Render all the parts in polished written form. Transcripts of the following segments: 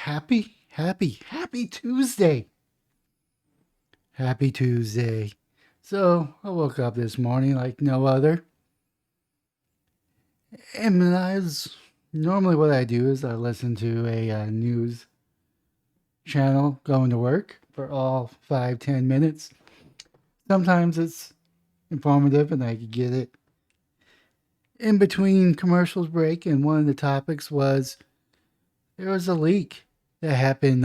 Happy Tuesday. Happy Tuesday. So I woke up this morning like no other. And normally what I do is I listen to a news channel going to work for all 5-10 minutes. Sometimes it's informative and I can get it in between commercials break. And one of the topics was there was a leak that happened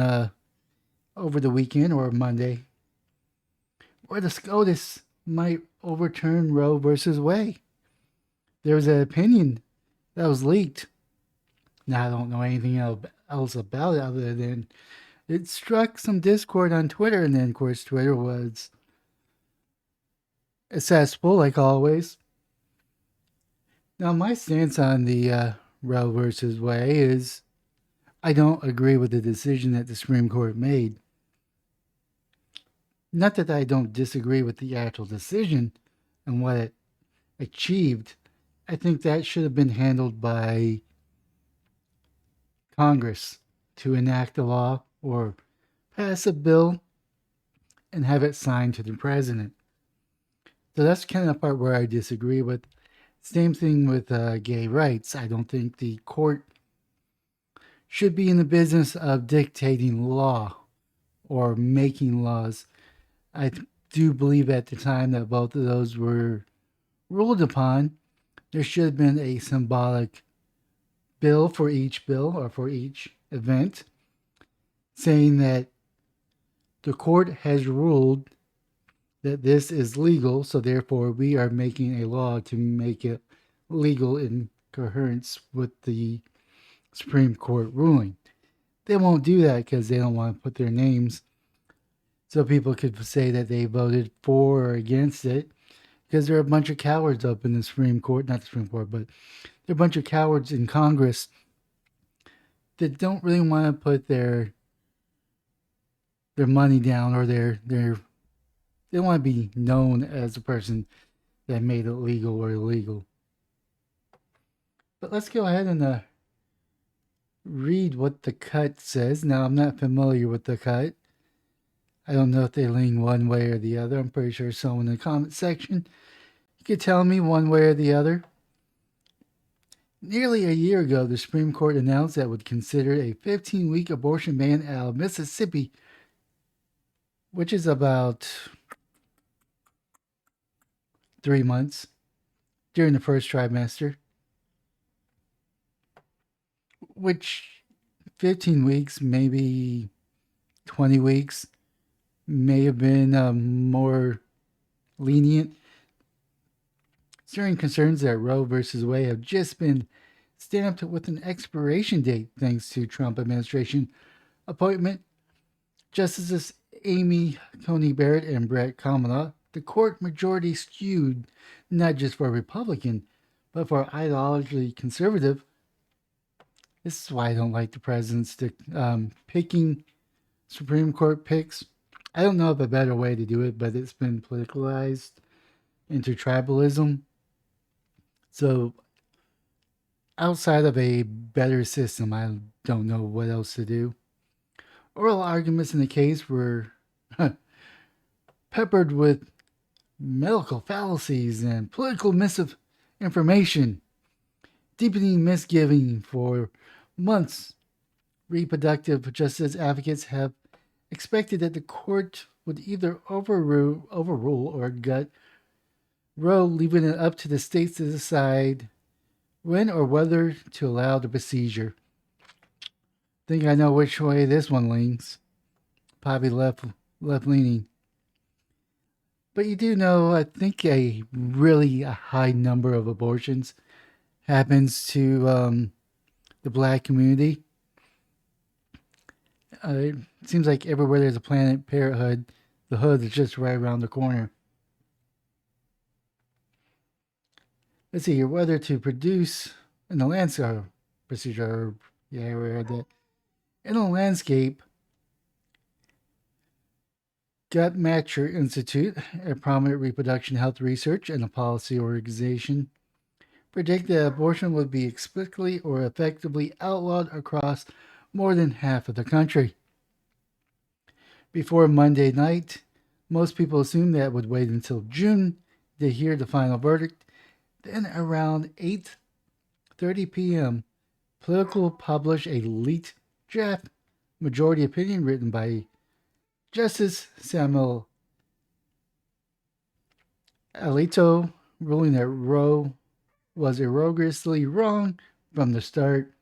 over the weekend or Monday where the SCOTUS might overturn Roe versus Wade. There was an opinion that was leaked. Now, I don't know anything else about it other than it struck some discord on Twitter, and then, of course, Twitter was accessible, like always. Now, my stance on the Roe versus Wade is I don't agree with the decision that the Supreme Court made. Not that I don't disagree with the actual decision and what it achieved. I think that should have been handled by Congress to enact a law or pass a bill and have it signed to the president. So that's kind of the part where I disagree with. Same thing with gay rights. I don't think the court should be in the business of dictating law or making laws. I do believe at the time that both of those were ruled upon, there should have been a symbolic bill for each bill or for each event saying that the court has ruled that this is legal, so therefore we are making a law to make it legal in coherence with the Supreme Court ruling. They won't do that because they don't want to put their names so people could say that they voted for or against it, because there are a bunch of cowards up in the Supreme Court, not the Supreme Court, but there are a bunch of cowards in Congress that don't really want to put their money down, or they don't want to be known as the person that made it legal or illegal. But let's go ahead and read what the cut says. Now, I'm not familiar with the cut. I don't know if they lean one way or the other. I'm pretty sure someone in the comment section could tell me one way or the other. Nearly a year ago, the Supreme Court announced that it would consider a 15-week abortion ban out of Mississippi, which is about 3 months during the first trimester, which 15 weeks, maybe 20 weeks, may have been more lenient. Stirring concerns that Roe versus Wade have just been stamped with an expiration date thanks to Trump administration appointment. Justices Amy Coney Barrett and Brett Kavanaugh, the court majority skewed not just for Republican, but for ideologically conservative. This is why I don't like the president's picking Supreme Court picks. I don't know of a better way to do it, but it's been politicalized into tribalism. So outside of a better system, I don't know what else to do. Oral arguments in the case were peppered with medical fallacies and political misinformation, deepening misgiving for months. Reproductive justice advocates have expected that the court would either overrule or gut Roe, leaving it up to the states to decide when or whether to allow the procedure. I think I know which way this one leans. Probably left leaning. But you do know, I think a really high number of abortions happens to the black community. It seems like everywhere there's a Planned Parenthood, the hood is just right around the corner. Let's see here, whether to produce in the landscape procedure. Yeah, we heard that. In a landscape, Guttmacher Institute, a prominent reproduction health research and a policy organization, predict that abortion would be explicitly or effectively outlawed across more than half of the country. Before Monday night, most people assumed that it would wait until June to hear the final verdict. Then around 8:30 p.m., Politico published a leaked draft majority opinion written by Justice Samuel Alito, ruling that Roe was egregiously wrong from the start.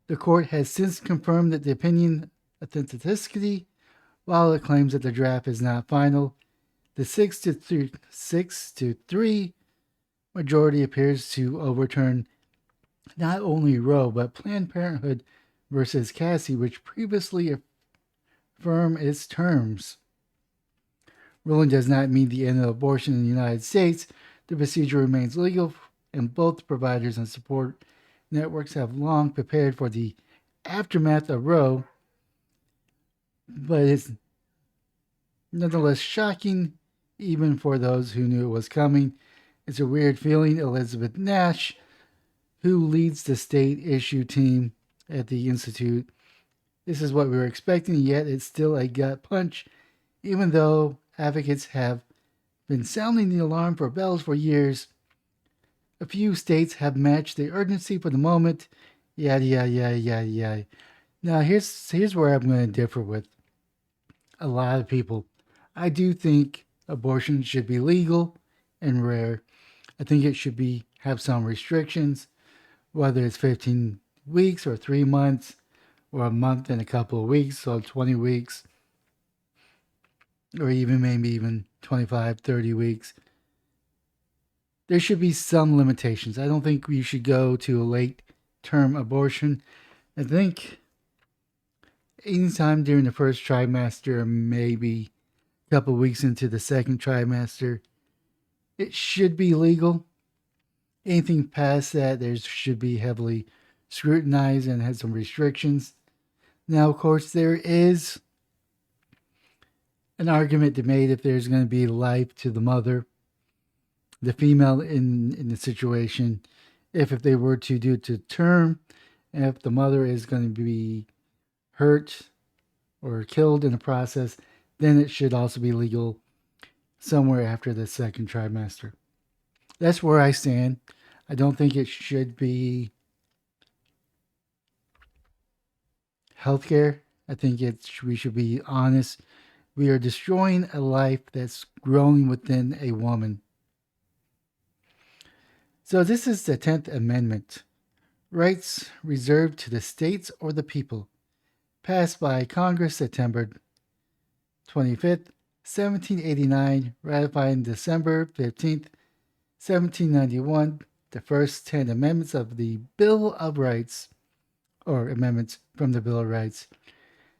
The court has since confirmed that the opinion authenticity, while it claims that the draft is not final. The 6-3 majority appears to overturn not only Roe, but Planned Parenthood versus Cassie, which previously affirmed its terms. Ruling does not mean the end of abortion in the United States. The procedure remains legal, and both providers and support networks have long prepared for the aftermath of Roe, but it's nonetheless shocking, even for those who knew it was coming. It's a weird feeling. Elizabeth Nash, who leads the state issue team at the Institute, this is what we were expecting, yet it's still a gut punch, even though advocates have been sounding the alarm for bells for years. A few states have matched the urgency for the moment. Yada, yada, yada, yada, yada. Now, here's where I'm going to differ with a lot of people. I do think abortion should be legal and rare. I think it should be have some restrictions, whether it's 15 weeks or 3 months or a month and a couple of weeks, so 20 weeks, or even maybe even 25, 30 weeks. There should be some limitations. I don't think we should go to a late term abortion. I think anytime during the first trimester, maybe a couple of weeks into the second trimester, it should be legal. Anything past that, there should be heavily scrutinized and has some restrictions. Now, of course, there is an argument to be made if there's going to be life to the mother, the female in the situation, if they were to do it to term, and if the mother is going to be hurt or killed in the process, then it should also be legal somewhere after the second trimester. That's where I stand. I don't think it should be healthcare. I think we should be honest. We are destroying a life that's growing within a woman. So this is the 10th Amendment. Rights reserved to the states or the people. Passed by Congress September 25th, 1789, ratified December 15th, 1791, the first 10 amendments of the Bill of Rights, or amendments from the Bill of Rights.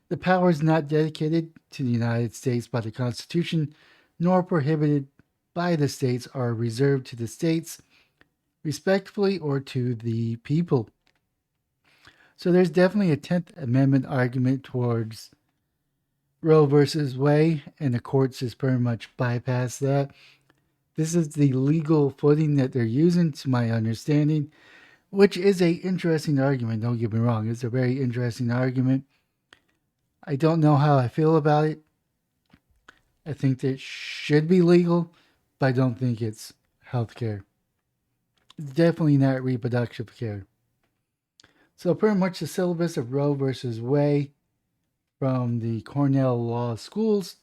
The powers not dedicated to the United States by the Constitution nor prohibited by the states are reserved to the states, respectively, or to the people. So there's definitely a 10th Amendment argument towards Roe versus Wade, and the courts just pretty much bypass that. This is the legal footing that they're using, to my understanding, which is a interesting argument. Don't get me wrong. It's a very interesting argument. I don't know how I feel about it. I think that it should be legal, but I don't think it's healthcare. It's definitely not reproductive care. So pretty much the syllabus of Roe versus Wade from the Cornell Law Schools.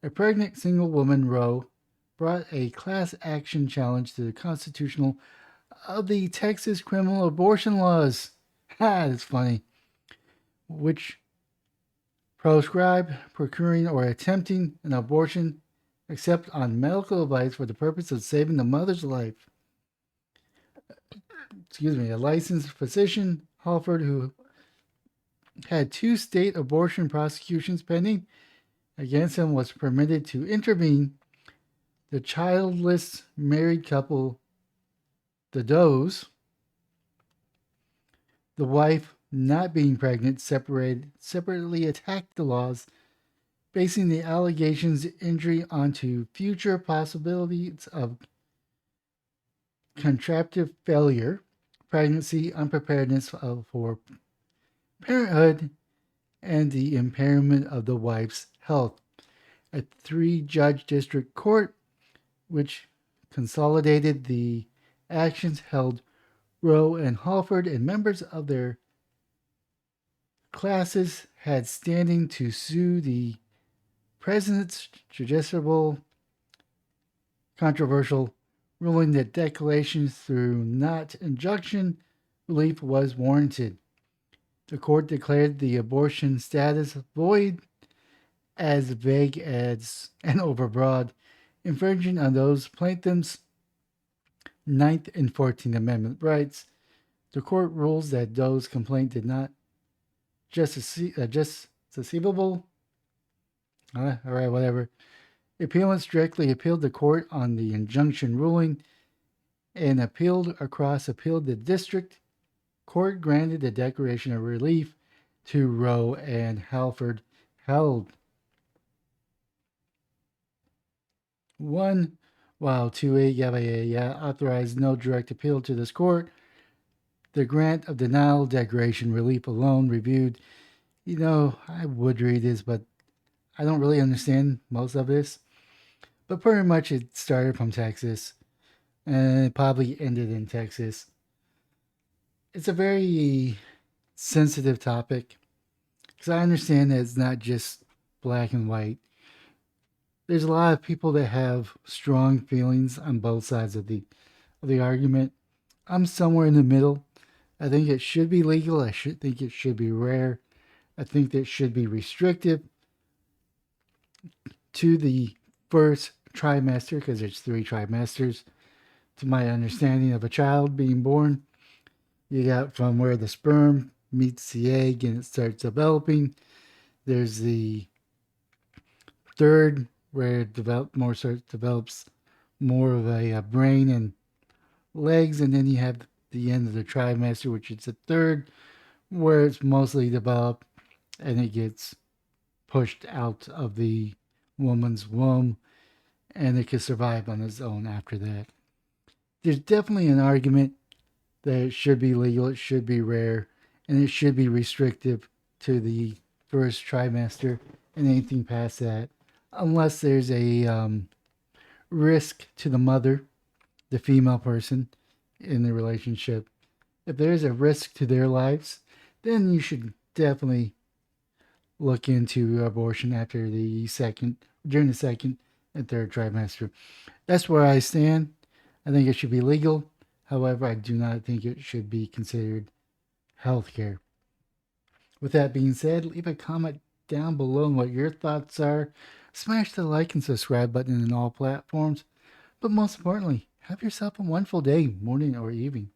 A pregnant single woman, Roe, brought a class action challenge to the constitutional of the Texas criminal abortion laws. Ha, that's funny. Which proscribe procuring or attempting an abortion except on medical advice for the purpose of saving the mother's life. A licensed physician, Halford, who had 2 state abortion prosecutions pending against him, was permitted to intervene. The childless married couple, the Does, the wife not being pregnant, separately attacked the laws, basing the allegations injury onto future possibilities of contraceptive failure, pregnancy, unpreparedness for parenthood, and the impairment of the wife's health. A 3 judge district court, which consolidated the actions, held Roe and Halford and members of their classes had standing to sue the president's judicial controversial ruling that declaration through not injunction relief was warranted. The court declared the abortion status void as vague as and overbroad, infringing on those plaintiffs' Ninth and 14th Amendment rights. The court rules that Doe's complaint did not justiciable. All right, whatever. Appellants directly appealed the court on the injunction ruling and appealed the district court granted the declaration of relief to Roe and Halford held. 1. While 2A authorized no direct appeal to this court, the grant of denial declaration relief alone reviewed. I would read this, but I don't really understand most of this. But pretty much it started from Texas and it probably ended in Texas. It's a very sensitive topic because I understand that it's not just black and white. There's a lot of people that have strong feelings on both sides of the argument. I'm somewhere in the middle. I think it should be legal. I should think it should be rare. I think that it should be restrictive to the first trimester because there's 3 trimesters. To my understanding of a child being born, you got from where the sperm meets the egg and it starts developing. There's the third where it develops more of a brain and legs, and then you have the end of the trimester, which is the third, where it's mostly developed and it gets pushed out of the woman's womb and it can survive on its own after that. There's definitely an argument that it should be legal, it should be rare, and it should be restrictive to the first trimester and anything past that, unless there's a risk to the mother, the female person in the relationship. If there's a risk to their lives, then you should definitely look into abortion during the second and third trimester. That's where I stand. I think it should be legal. However, I do not think it should be considered health care. With that being said, leave a comment down below on what your thoughts are. Smash the like and subscribe button in all platforms. But most importantly, have yourself a wonderful day, morning, or evening.